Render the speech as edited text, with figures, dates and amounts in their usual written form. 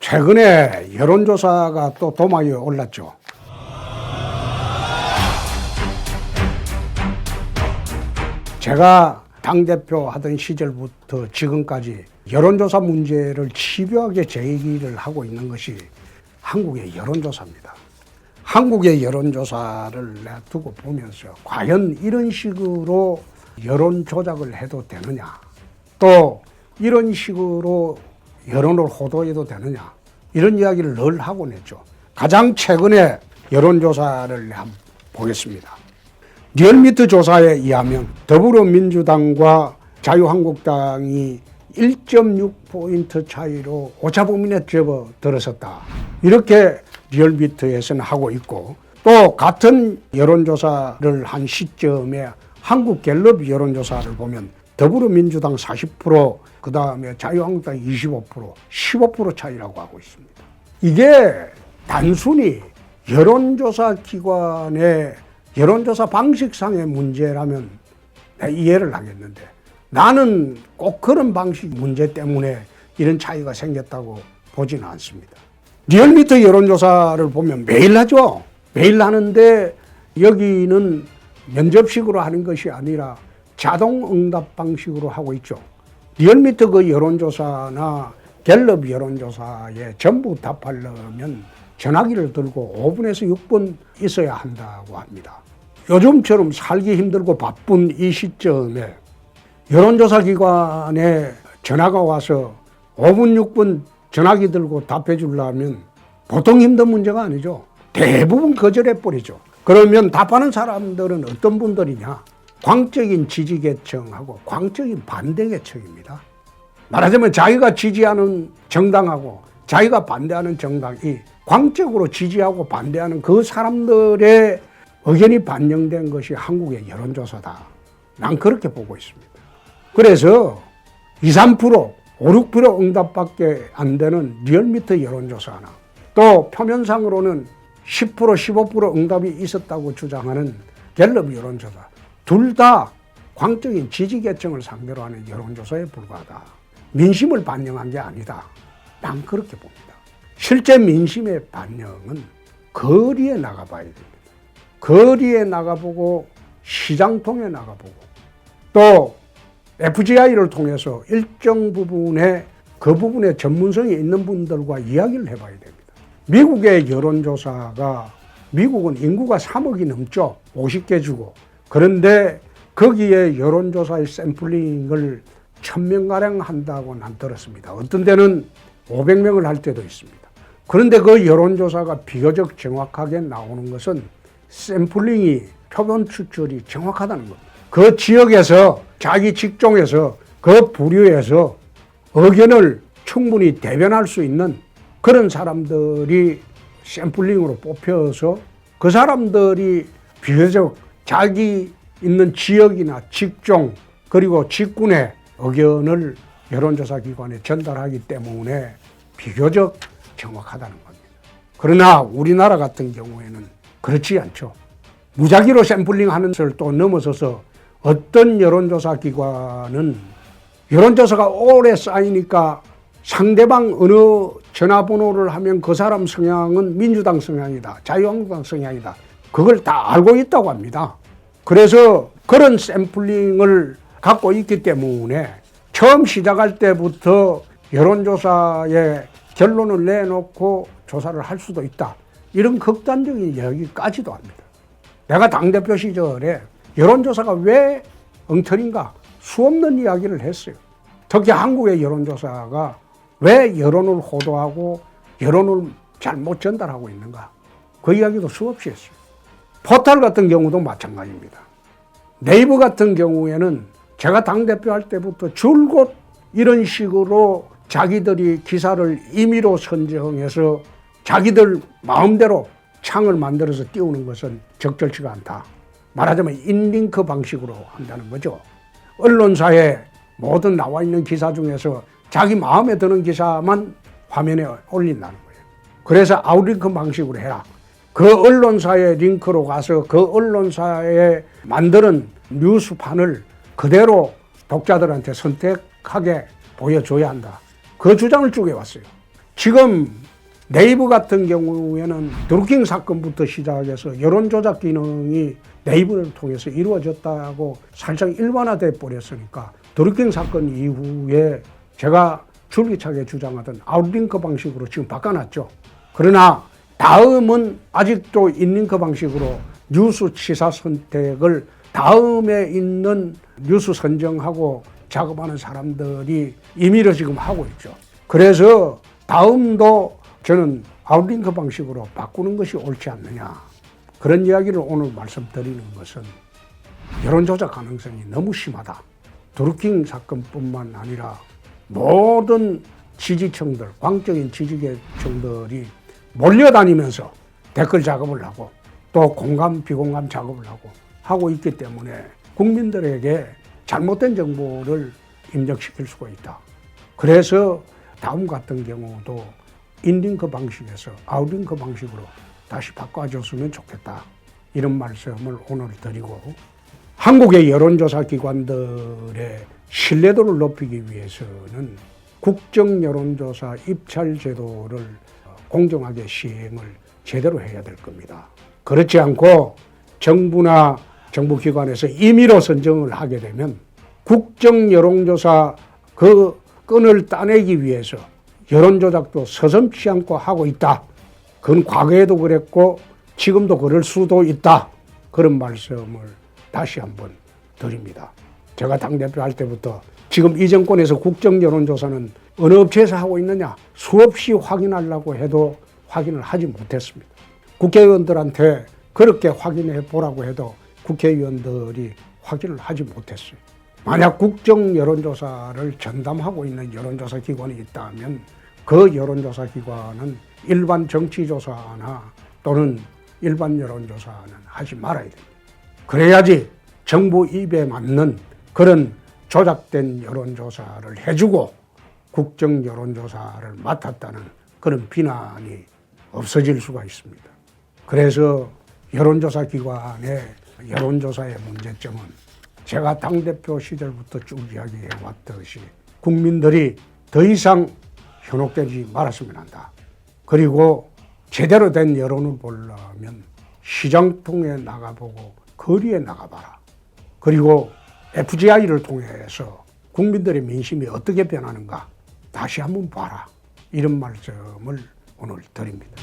최근에 여론조사가 또 도마 위에 올랐죠. 제가 당대표 하던 시절부터 지금까지 여론조사 문제를 집요하게 제기를 하고 있는 것이 한국의 여론조사입니다. 한국의 여론조사를 두고 보면서 과연 이런 식으로 여론 조작을 해도 되느냐, 또 이런 식으로 여론을 호도해도 되느냐, 이런 이야기를 늘 하곤 했죠. 가장 최근에 여론조사를 한번 보겠습니다. 리얼미터 조사에 의하면 더불어민주당과 자유한국당이 1.6포인트 차이로 오차범위에 접어들어섰다, 이렇게 리얼미터에서는 하고 있고, 또 같은 여론조사를 한 시점에 한국갤럽 여론조사를 보면 더불어민주당 40%, 그 다음에 자유한국당 25%, 15% 차이라고 하고 있습니다. 이게 단순히 여론조사 기관의 여론조사 방식상의 문제라면 이해를 하겠는데, 나는 꼭 그런 방식 문제 때문에 이런 차이가 생겼다고 보지는 않습니다. 리얼미터 여론조사를 보면 매일 하죠. 매일 하는데 여기는 면접식으로 하는 것이 아니라 자동 응답 방식으로 하고 있죠. 리얼미터 그 여론조사나 갤럽 여론조사에 전부 답하려면 전화기를 들고 5분에서 6분 있어야 한다고 합니다. 요즘처럼 살기 힘들고 바쁜 이 시점에 여론조사 기관에 전화가 와서 5분, 6분 전화기 들고 답해 주려면 보통 힘든 문제가 아니죠. 대부분 거절해버리죠. 그러면 답하는 사람들은 어떤 분들이냐? 광적인 지지계층하고 광적인 반대계층입니다. 말하자면 자기가 지지하는 정당하고 자기가 반대하는 정당이 광적으로 지지하고 반대하는 그 사람들의 의견이 반영된 것이 한국의 여론조사다. 난 그렇게 보고 있습니다. 그래서 2, 3%, 5, 6% 응답밖에 안 되는 리얼미터 여론조사나 또 표면상으로는 10%, 15% 응답이 있었다고 주장하는 갤럽 여론조사, 둘 다 광적인 지지계층을 상대로 하는 여론조사에 불과하다. 민심을 반영한 게 아니다. 난 그렇게 봅니다. 실제 민심의 반영은 거리에 나가봐야 됩니다. 거리에 나가보고 시장통에 나가보고 또 FGI를 통해서 일정 부분에 그 부분에 전문성이 있는 분들과 이야기를 해봐야 됩니다. 미국의 여론조사가, 미국은 인구가 3억이 넘죠. 50개 주고. 그런데 거기에 여론조사의 샘플링을 1000명가량 한다고 난 들었습니다. 어떤 데는 500명을 할 때도 있습니다. 그런데 그 여론조사가 비교적 정확하게 나오는 것은 샘플링이, 표본 추출이 정확하다는 겁니다. 그 지역에서, 자기 직종에서, 그 부류에서 의견을 충분히 대변할 수 있는 그런 사람들이 샘플링으로 뽑혀서 그 사람들이 비교적 자기 있는 지역이나 직종 그리고 직군의 의견을 여론조사 기관에 전달하기 때문에 비교적 정확하다는 겁니다. 그러나 우리나라 같은 경우에는 그렇지 않죠. 무작위로 샘플링하는 것을 또 넘어서서 어떤 여론조사 기관은 여론조사가 오래 쌓이니까 상대방 어느 전화번호를 하면 그 사람 성향은 민주당 성향이다, 자유한국당 성향이다, 그걸 다 알고 있다고 합니다. 그래서 그런 샘플링을 갖고 있기 때문에 처음 시작할 때부터 여론조사의 결론을 내놓고 조사를 할 수도 있다, 이런 극단적인 이야기까지도 합니다. 내가 당대표 시절에 여론조사가 왜 엉터리인가 수없는 이야기를 했어요. 특히 한국의 여론조사가 왜 여론을 호도하고 여론을 잘못 전달하고 있는가, 그 이야기도 수없이 했어요. 포털 같은 경우도 마찬가지입니다. 네이버 같은 경우에는 제가 당대표 할 때부터 줄곧 이런 식으로 자기들이 기사를 임의로 선정해서 자기들 마음대로 창을 만들어서 띄우는 것은 적절치가 않다. 말하자면 인링크 방식으로 한다는 거죠. 언론사에 모든 나와 있는 기사 중에서 자기 마음에 드는 기사만 화면에 올린다는 거예요. 그래서 아웃링크 방식으로 해라. 그 언론사의 링크로 가서 그 언론사에 만드는 뉴스판을 그대로 독자들한테 선택하게 보여줘야 한다. 그 주장을 쭉 해왔어요. 지금 네이버 같은 경우에는 드루킹 사건부터 시작해서 여론조작 기능이 네이버를 통해서 이루어졌다고 살짝 일반화돼 버렸으니까 드루킹 사건 이후에 제가 줄기차게 주장하던 아웃링크 방식으로 지금 바꿔놨죠. 그러나 다음은 아직도 인링크 방식으로 뉴스 취사 선택을 다음에 있는 뉴스 선정하고 작업하는 사람들이 임의로 지금 하고 있죠. 그래서 다음도 저는 아웃링크 방식으로 바꾸는 것이 옳지 않느냐. 그런 이야기를 오늘 말씀드리는 것은 여론조작 가능성이 너무 심하다. 드루킹 사건뿐만 아니라 모든 지지층들, 광적인 지지계층들이 몰려다니면서 댓글 작업을 하고 또 공감, 비공감 작업을 하고 있기 때문에 국민들에게 잘못된 정보를 입력시킬 수가 있다. 그래서 다음 같은 경우도 인링크 방식에서 아웃링크 방식으로 다시 바꿔줬으면 좋겠다. 이런 말씀을 오늘 드리고 한국의 여론조사 기관들의 신뢰도를 높이기 위해서는 국정여론조사 입찰 제도를 공정하게 시행을 제대로 해야 될 겁니다. 그렇지 않고 정부나 정부기관에서 임의로 선정을 하게 되면 국정여론조사 그 끈을 따내기 위해서 여론조작도 서슴지 않고 하고 있다. 그건 과거에도 그랬고 지금도 그럴 수도 있다. 그런 말씀을 다시 한번 드립니다. 제가 당대표 할 때부터 지금 이 정권에서 국정여론조사는 어느 업체에서 하고 있느냐 수없이 확인하려고 해도 확인을 하지 못했습니다. 국회의원들한테 그렇게 확인해 보라고 해도 국회의원들이 확인을 하지 못했어요. 만약 국정여론조사를 전담하고 있는 여론조사 기관이 있다면 그 여론조사 기관은 일반 정치조사나 또는 일반 여론조사는 하지 말아야 됩니다. 그래야지 정부 입에 맞는 그런 조작된 여론조사를 해주고 국정여론조사를 맡았다는 그런 비난이 없어질 수가 있습니다. 그래서 여론조사 기관의 여론조사의 문제점은 제가 당대표 시절부터 쭉 이야기해 왔듯이 국민들이 더 이상 현혹되지 말았으면 한다. 그리고 제대로 된 여론을 보려면 시장통에 나가보고 거리에 나가봐라. 그리고 FGI를 통해서 국민들의 민심이 어떻게 변하는가 다시 한번 봐라. 이런 말씀을 오늘 드립니다.